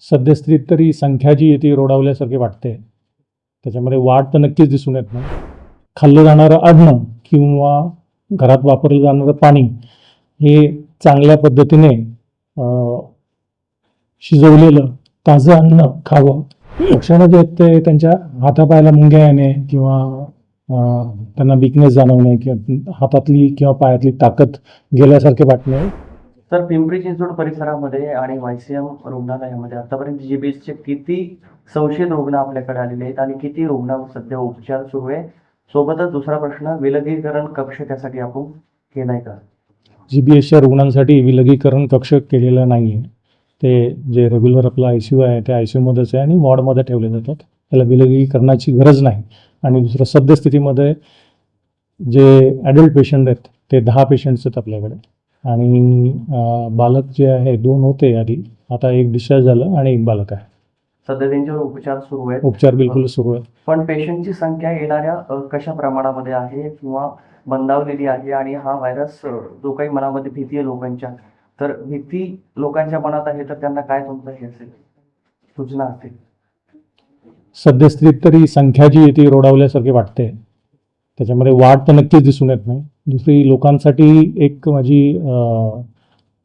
सद्यस्थितीत तरी संख्या जी आहे ती रोडावल्यासारखी वाटते. त्याच्यामध्ये वाढ तर नक्कीच दिसून येत नाही. खाल्लं जाणारं अन्न किंवा घरात वापरलं जाणारं पाणी हे चांगल्या पद्धतीने शिजवलेलं ताजं अन्न खावं. लक्षणं जे आहेत ते त्यांच्या हातापायाला मुंग्या येणे किंवा त्यांना विकनेस जाणवणे किंवा हातातली किंवा पायातली ताकद गेल्यासारखे वाटणे. तर पिंपरी चिंचवड परिसरामध्ये आणि YCM रुग्णालयामध्ये आतापर्यंत GBSचे किती संशयित रुग्ण आपल्याकडे आलेले आहेत आणि किती रुग्ण सध्या उपचार सुरू आहे? सोबतच दुसरा प्रश्न, विलगीकरण कक्ष त्यासाठी आपण केलाय का? GBSच्या रुग्णांसाठी विलगीकरण कक्ष केलेला नाही आहे. ते जे रेग्युलर आपला ICU आहे त्या ICUमध्येच आहे आणि वॉर्डमध्ये ठेवले जातात. त्याला विलगीकरणाची गरज नाही. आणि दुसरं सद्यस्थितीमध्ये जे ॲडल्ट पेशंट आहेत ते 10 पेशंट्स आहेत आपल्याकडे. आणि बालक जे आहे 2 होते आधी, आता 1 डिस्चार्ज झालं आणि 1 बालक आहे. सध्या त्यांच्यावर उपचार सुरू आहेत. उपचार बिलकुल सुरू आहे. पण पेशंटची संख्या येणाऱ्या कशा प्रमाणामध्ये आहे किंवा मंदावलेली आहे? आणि हा व्हायरस जो काही मनामध्ये भीती आहे लोकांच्या, तर भीती लोकांच्या मनात आहे, तर त्यांना काय तुमचं हे असेल सूचना असेल? सद्यस्थितीत तरी संख्या जी आहे ती रोडावल्यासारखी वाटते. त्याच्यामध्ये वाढ तर नक्कीच दिसून येत नाही. दुसरी लोकांसाठी एक माझी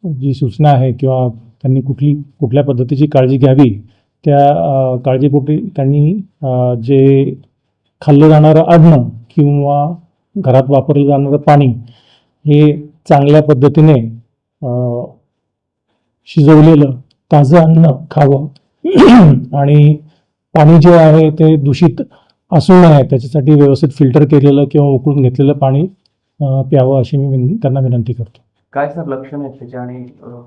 जी सूचना आहे किंवा त्यांनी कुठल्या पद्धतीची काळजी घ्यावी, त्या काळजीपोटी त्यांनी जे खाल्लं जाणारं अन्न किंवा घरात वापरलं जाणारं पाणी हे चांगल्या पद्धतीने शिजवलेलं ताजं अन्न खावं. आणि पाणी जे आहे ते दूषित असू नये त्याच्यासाठी व्यवस्थित फिल्टर केलेलं किंवा उकळून घेतलेलं पाणी प्यावं अशी मी त्यांना विनंती करतो. काय सर लक्षणं आहेत त्याची आणि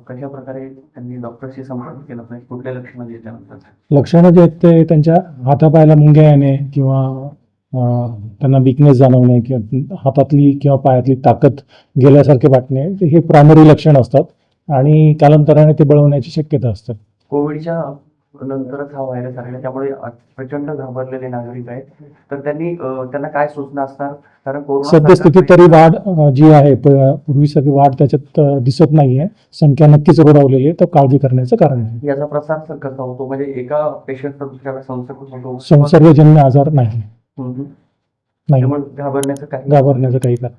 कशा प्रकारे त्यांनी डॉक्टरशी संपर्क केला पाहिजे? कुठल्या लक्षणं दिल्यानंतर? लक्षणं जे आहेत ते त्यांच्या हातापायाला मुंग्या येणे किंवा त्यांना विकनेस जाणवणे किंवा हातातली किंवा पायातली ताकद गेल्यासारखे वाटणे हे प्रायमरी लक्षण असतात आणि कालांतराने ते बळवण्याची शक्यता असते. कोविडच्या नंतरच हा व्हायरस आलेला, त्यामुळे प्रचंड घाबरलेले नागरिक आहेत. तर त्यांना काय सूचना असणार? कारण सद्यस्थितीत तरी वाढ जी आहे पूर्वीसारखी वाढ त्याच्यात दिसत नाहीये. संख्या नक्कीच रोडावलेली आहे, तर काळजी करण्याचं कारण आहे. याचा प्रसार सर कसा होतो? म्हणजे एका पेशंटचा दुसऱ्याला संसर्ग होतो? संसर्गजन्य आजार नाही. त्यामुळे घाबरण्याचं काही कारण